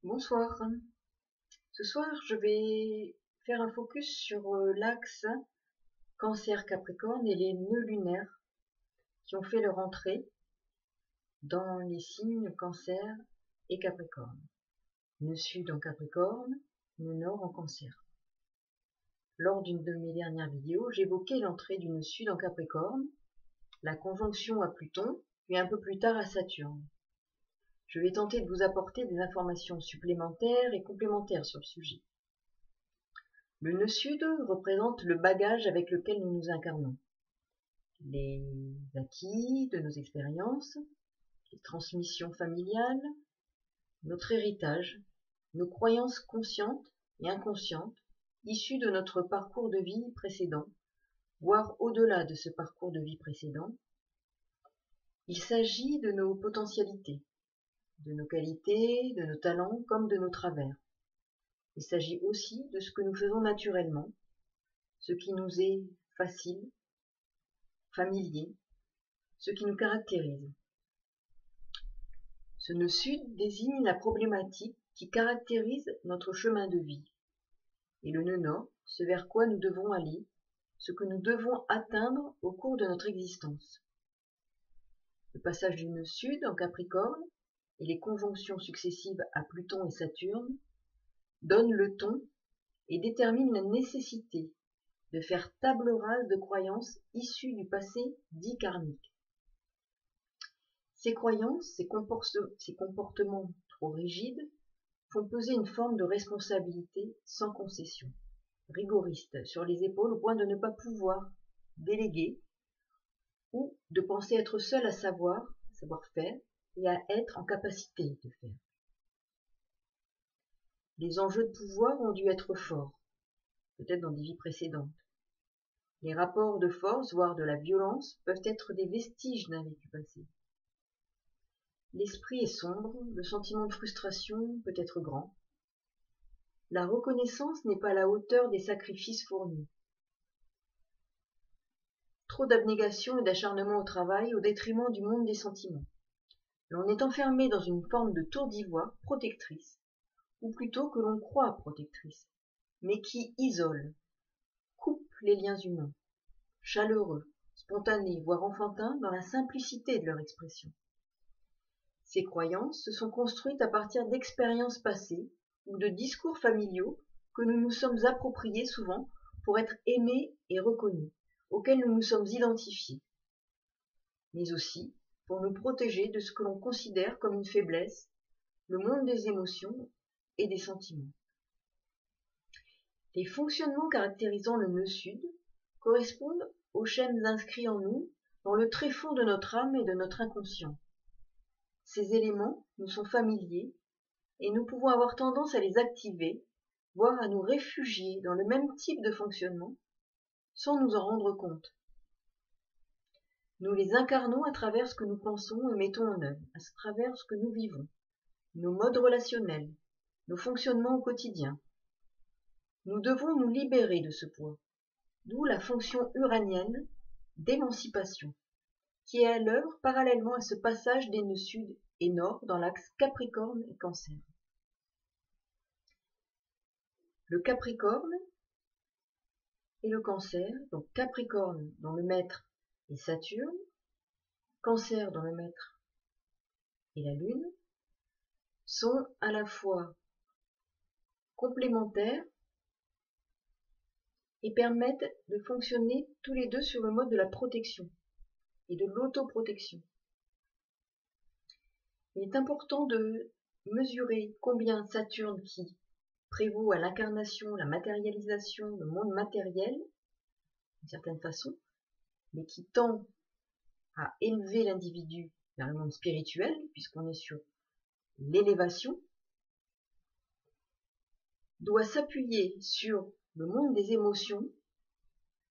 Bonsoir. Ce soir, je vais faire un focus sur l'axe Cancer-Capricorne et les nœuds lunaires qui ont fait leur entrée dans les signes Cancer et Capricorne. Nœud sud en Capricorne, nœud nord en Cancer. Lors d'une de mes dernières vidéos, j'évoquais l'entrée du nœud sud en Capricorne, la conjonction à Pluton, puis un peu plus tard à Saturne. Je vais tenter de vous apporter des informations supplémentaires et complémentaires sur le sujet. Le nœud sud représente le bagage avec lequel nous nous incarnons, les acquis de nos expériences, les transmissions familiales, notre héritage, nos croyances conscientes et inconscientes issues de notre parcours de vie précédent, voire au-delà de ce parcours de vie précédent. Il s'agit de nos potentialités, de nos qualités, de nos talents comme de nos travers. Il s'agit aussi de ce que nous faisons naturellement, ce qui nous est facile, familier, ce qui nous caractérise. Ce nœud sud désigne la problématique qui caractérise notre chemin de vie, et le nœud nord, ce vers quoi nous devons aller, ce que nous devons atteindre au cours de notre existence. Le passage du nœud sud en Capricorne et les conjonctions successives à Pluton et Saturne donnent le ton et déterminent la nécessité de faire table rase de croyances issues du passé dit karmique. Ces croyances, ces comportements trop rigides font peser une forme de responsabilité sans concession, rigoriste sur les épaules au point de ne pas pouvoir déléguer ou de penser être seul à savoir faire et à être en capacité de faire. Les enjeux de pouvoir ont dû être forts, peut-être dans des vies précédentes. Les rapports de force, voire de la violence, peuvent être des vestiges d'un vécu passé. L'esprit est sombre, le sentiment de frustration peut être grand. La reconnaissance n'est pas à la hauteur des sacrifices fournis. Trop d'abnégation et d'acharnement au travail au détriment du monde des sentiments. L'on est enfermé dans une forme de tour d'ivoire protectrice, ou plutôt que l'on croit protectrice, mais qui isole, coupe les liens humains, chaleureux, spontanés, voire enfantins dans la simplicité de leur expression. Ces croyances se sont construites à partir d'expériences passées ou de discours familiaux que nous nous sommes appropriés souvent pour être aimés et reconnus, auxquels nous nous sommes identifiés, mais aussi pour nous protéger de ce que l'on considère comme une faiblesse, le monde des émotions et des sentiments. Les fonctionnements caractérisant le nœud sud correspondent aux schèmes inscrits en nous dans le tréfonds de notre âme et de notre inconscient. Ces éléments nous sont familiers et nous pouvons avoir tendance à les activer, voire à nous réfugier dans le même type de fonctionnement sans nous en rendre compte. Nous les incarnons à travers ce que nous pensons et mettons en œuvre, à travers ce que nous vivons, nos modes relationnels, nos fonctionnements au quotidien. Nous devons nous libérer de ce poids, d'où la fonction uranienne d'émancipation, qui est à l'œuvre parallèlement à ce passage des nœuds sud et nord dans l'axe Capricorne et Cancer. Le Capricorne et le Cancer, donc Capricorne dont le maître est Saturne, Cancer dont le maître est la Lune, sont à la fois complémentaires et permettent de fonctionner tous les deux sur le mode de la protection et de l'autoprotection. Il est important de mesurer combien Saturne, qui prévaut à l'incarnation, la matérialisation, le monde matériel, d'une certaine façon, mais qui tend à élever l'individu vers le monde spirituel, puisqu'on est sur l'élévation, doit s'appuyer sur le monde des émotions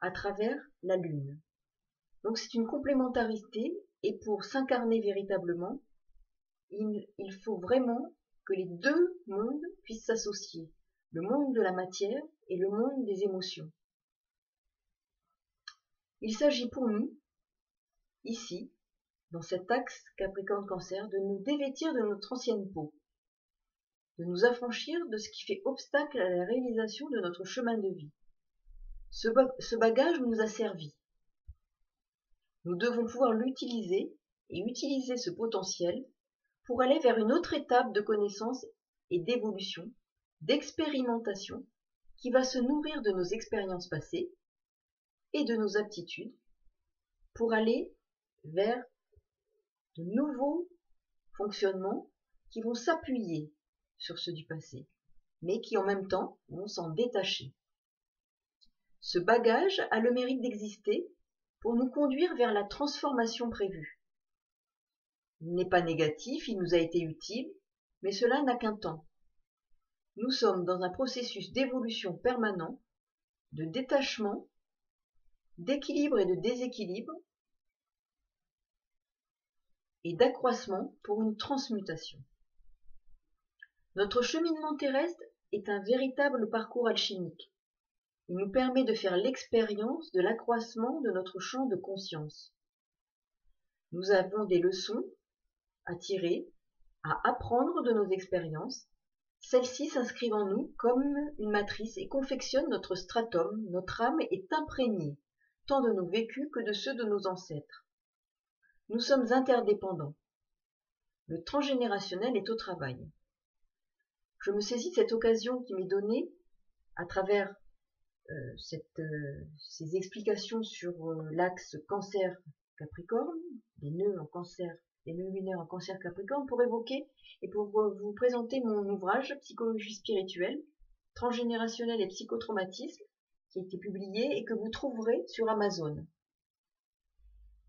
à travers la Lune. Donc c'est une complémentarité, et pour s'incarner véritablement, il faut vraiment que les deux mondes puissent s'associer, le monde de la matière et le monde des émotions. Il s'agit pour nous, ici, dans cet axe Capricorne-Cancer, de nous dévêtir de notre ancienne peau, de nous affranchir de ce qui fait obstacle à la réalisation de notre chemin de vie. Ce bagage nous a servi. Nous devons pouvoir l'utiliser et utiliser ce potentiel pour aller vers une autre étape de connaissance et d'évolution, d'expérimentation, qui va se nourrir de nos expériences passées et de nos aptitudes pour aller vers de nouveaux fonctionnements qui vont s'appuyer sur ceux du passé, mais qui en même temps vont s'en détacher. Ce bagage a le mérite d'exister pour nous conduire vers la transformation prévue. Il n'est pas négatif, il nous a été utile, mais cela n'a qu'un temps. Nous sommes dans un processus d'évolution permanent, de détachement, d'équilibre et de déséquilibre, et d'accroissement pour une transmutation. Notre cheminement terrestre est un véritable parcours alchimique. Il nous permet de faire l'expérience de l'accroissement de notre champ de conscience. Nous avons des leçons à tirer, à apprendre de nos expériences. Celles-ci s'inscrivent en nous comme une matrice et confectionnent notre stratum. Notre âme est imprégnée, tant de nos vécus que de ceux de nos ancêtres. Nous sommes interdépendants. Le transgénérationnel est au travail. Je me saisis de cette occasion qui m'est donnée à travers ces explications sur l'axe Cancer-Capricorne, les nœuds en Cancer, les nœuds lunaires en Cancer-Capricorne, pour évoquer et pour vous présenter mon ouvrage Psychologie spirituelle, transgénérationnel et psychotraumatisme, qui a été publié et que vous trouverez sur Amazon.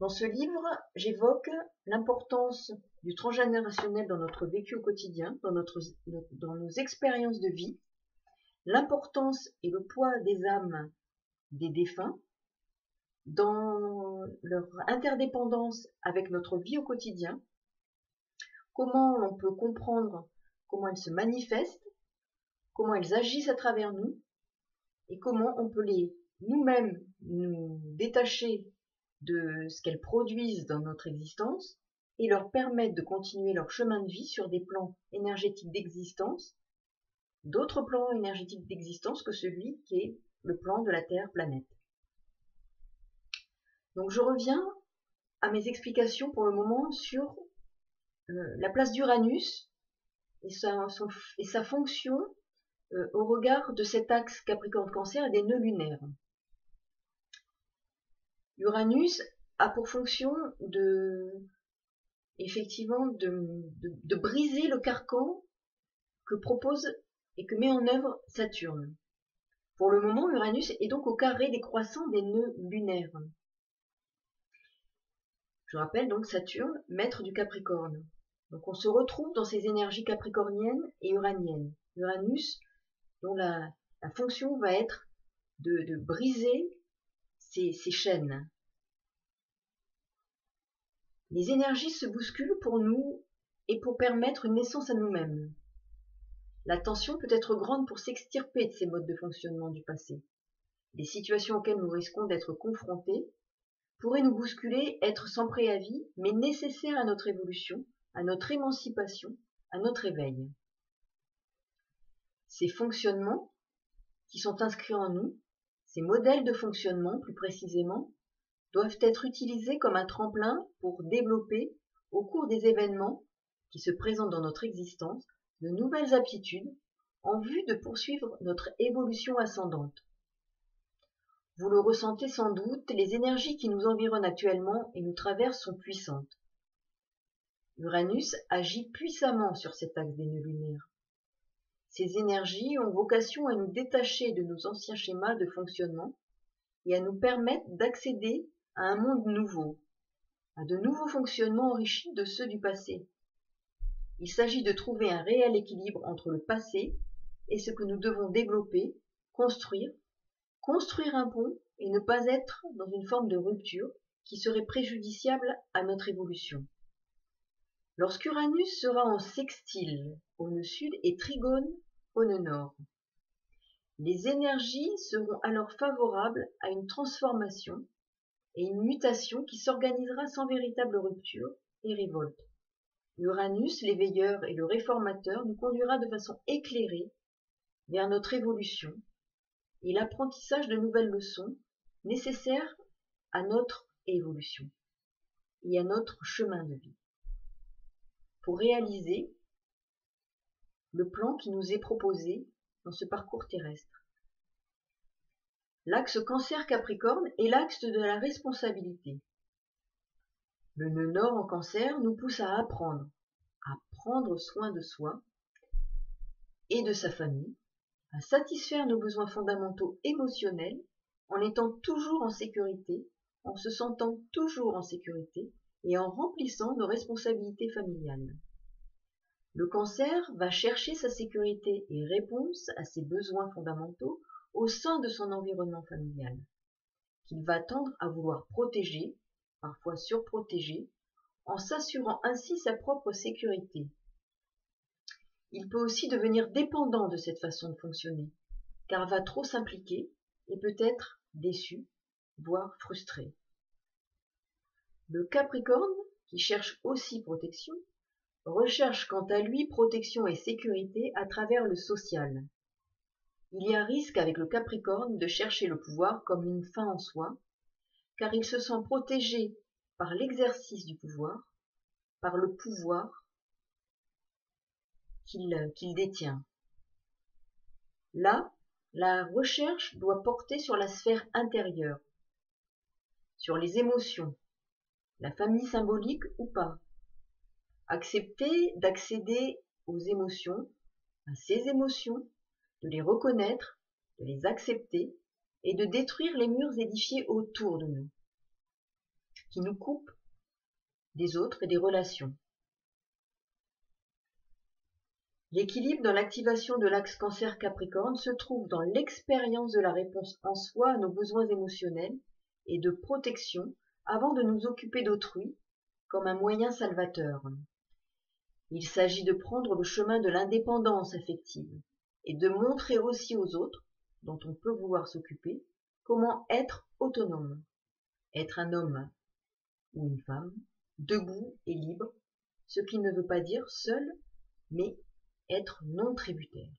Dans ce livre, j'évoque l'importance du transgénérationnel dans notre vécu au quotidien, dans nos expériences de vie, l'importance et le poids des âmes des défunts, dans leur interdépendance avec notre vie au quotidien, comment on peut comprendre comment elles se manifestent, comment elles agissent à travers nous, et comment on peut nous-mêmes nous détacher de ce qu'elles produisent dans notre existence et leur permettre de continuer leur chemin de vie sur des plans énergétiques d'existence, d'autres plans énergétiques d'existence que celui qui est le plan de la Terre-planète. Donc je reviens à mes explications pour le moment sur la place d'Uranus et sa fonction au regard de cet axe Capricorne-Cancer et des nœuds lunaires. Uranus a pour fonction effectivement de briser le carcan que propose et que met en œuvre Saturne. Pour le moment, Uranus est donc au carré décroissant des nœuds lunaires. Je rappelle donc Saturne, maître du Capricorne. Donc on se retrouve dans ces énergies capricorniennes et uraniennes. Uranus, dont la fonction va être de briser ces chaînes. Les énergies se bousculent pour nous et pour permettre une naissance à nous-mêmes. La tension peut être grande pour s'extirper de ces modes de fonctionnement du passé. Les situations auxquelles nous risquons d'être confrontés pourraient nous bousculer, être sans préavis, mais nécessaires à notre évolution, à notre émancipation, à notre éveil. Ces fonctionnements qui sont inscrits en nous, ces modèles de fonctionnement plus précisément, doivent être utilisés comme un tremplin pour développer, au cours des événements qui se présentent dans notre existence, de nouvelles aptitudes en vue de poursuivre notre évolution ascendante. Vous le ressentez sans doute, les énergies qui nous environnent actuellement et nous traversent sont puissantes. Uranus agit puissamment sur cet axe des nœuds lunaires. Ces énergies ont vocation à nous détacher de nos anciens schémas de fonctionnement et à nous permettre d'accéder à un monde nouveau, à de nouveaux fonctionnements enrichis de ceux du passé. Il s'agit de trouver un réel équilibre entre le passé et ce que nous devons développer, construire un pont et ne pas être dans une forme de rupture qui serait préjudiciable à notre évolution. Lorsqu'Uranus sera en sextile au nœud sud et trigone au nœud nord, les énergies seront alors favorables à une transformation et une mutation qui s'organisera sans véritable rupture et révolte. Uranus, l'éveilleur et le réformateur, nous conduira de façon éclairée vers notre évolution et l'apprentissage de nouvelles leçons nécessaires à notre évolution et à notre chemin de vie, pour réaliser le plan qui nous est proposé dans ce parcours terrestre. L'axe Cancer-Capricorne est l'axe de la responsabilité. Le nœud nord en Cancer nous pousse à apprendre, à prendre soin de soi et de sa famille, à satisfaire nos besoins fondamentaux émotionnels en étant toujours en sécurité, en se sentant toujours en sécurité et en remplissant nos responsabilités familiales. Le Cancer va chercher sa sécurité et réponse à ses besoins fondamentaux au sein de son environnement familial, qu'il va tendre à vouloir protéger, parfois surprotéger, en s'assurant ainsi sa propre sécurité. Il peut aussi devenir dépendant de cette façon de fonctionner, car va trop s'impliquer et peut être déçu, voire frustré. Le Capricorne, qui cherche aussi protection, recherche quant à lui protection et sécurité à travers le social. Il y a risque avec le Capricorne de chercher le pouvoir comme une fin en soi, car il se sent protégé par l'exercice du pouvoir, par le pouvoir qu'il détient. Là, la recherche doit porter sur la sphère intérieure, sur les émotions, la famille symbolique ou pas. Accepter d'accéder aux émotions, à ces émotions, de les reconnaître, de les accepter et de détruire les murs édifiés autour de nous, qui nous coupent des autres et des relations. L'équilibre dans l'activation de l'axe Cancer-Capricorne se trouve dans l'expérience de la réponse en soi à nos besoins émotionnels et de protection avant de nous occuper d'autrui comme un moyen salvateur. Il s'agit de prendre le chemin de l'indépendance affective et de montrer aussi aux autres, dont on peut vouloir s'occuper, comment être autonome, être un homme ou une femme, debout et libre, ce qui ne veut pas dire seul, mais être non tributaire.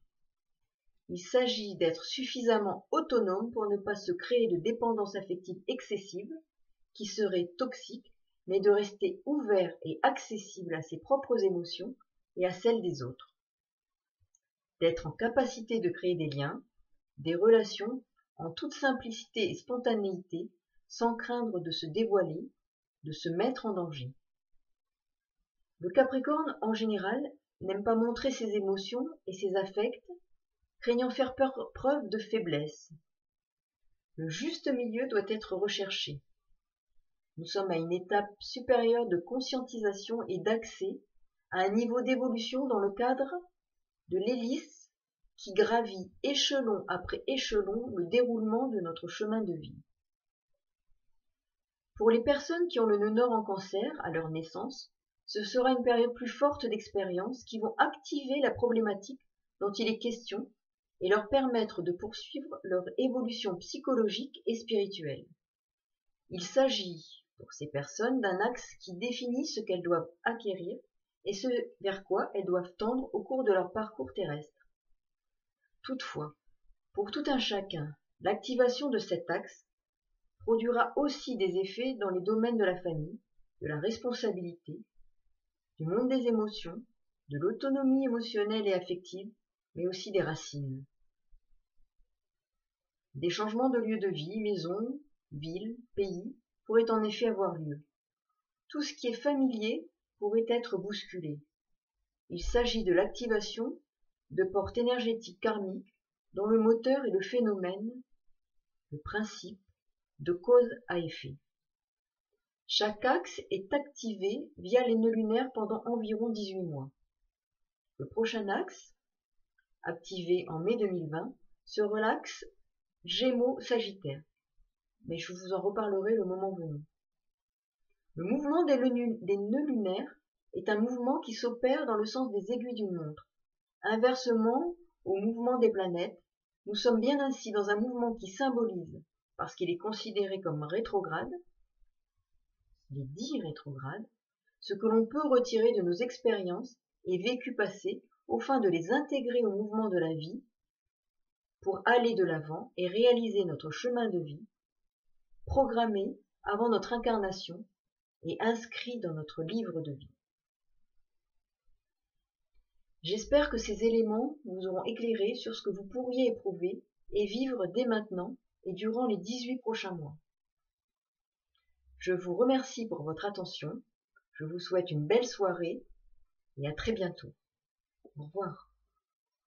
Il s'agit d'être suffisamment autonome pour ne pas se créer de dépendance affective excessive, qui serait toxique, mais de rester ouvert et accessible à ses propres émotions et à celles des autres. D'être en capacité de créer des liens, des relations en toute simplicité et spontanéité, sans craindre de se dévoiler, de se mettre en danger. Le Capricorne, en général, n'aime pas montrer ses émotions et ses affects, craignant faire preuve de faiblesse. Le juste milieu doit être recherché. Nous sommes à une étape supérieure de conscientisation et d'accès à un niveau d'évolution dans le cadre de l'hélice qui gravit échelon après échelon le déroulement de notre chemin de vie. Pour les personnes qui ont le nœud nord en Cancer à leur naissance, ce sera une période plus forte d'expériences qui vont activer la problématique dont il est question et leur permettre de poursuivre leur évolution psychologique et spirituelle. Il s'agit, pour ces personnes, d'un axe qui définit ce qu'elles doivent acquérir et ce vers quoi elles doivent tendre au cours de leur parcours terrestre. Toutefois, pour tout un chacun, l'activation de cet axe produira aussi des effets dans les domaines de la famille, de la responsabilité, du monde des émotions, de l'autonomie émotionnelle et affective, mais aussi des racines. Des changements de lieu de vie, maison, ville, pays, pourraient en effet avoir lieu. Tout ce qui est familier pourrait être bousculé. Il s'agit de l'activation de portes énergétiques karmiques dont le moteur est le phénomène, le principe de cause à effet. Chaque axe est activé via les nœuds lunaires pendant environ 18 mois. Le prochain axe, activé en mai 2020, sera l'axe Gémeaux-Sagittaire, mais je vous en reparlerai le moment venu. Le mouvement des nœuds lunaires est un mouvement qui s'opère dans le sens des aiguilles d'une montre. Inversement au mouvement des planètes, nous sommes bien ainsi dans un mouvement qui symbolise, parce qu'il est considéré comme rétrograde, il est dit rétrograde, ce que l'on peut retirer de nos expériences et vécus passés afin de les intégrer au mouvement de la vie pour aller de l'avant et réaliser notre chemin de vie, programmé avant notre incarnation et inscrit dans notre livre de vie. J'espère que ces éléments vous auront éclairé sur ce que vous pourriez éprouver et vivre dès maintenant et durant les 18 prochains mois. Je vous remercie pour votre attention, je vous souhaite une belle soirée et à très bientôt. Au revoir.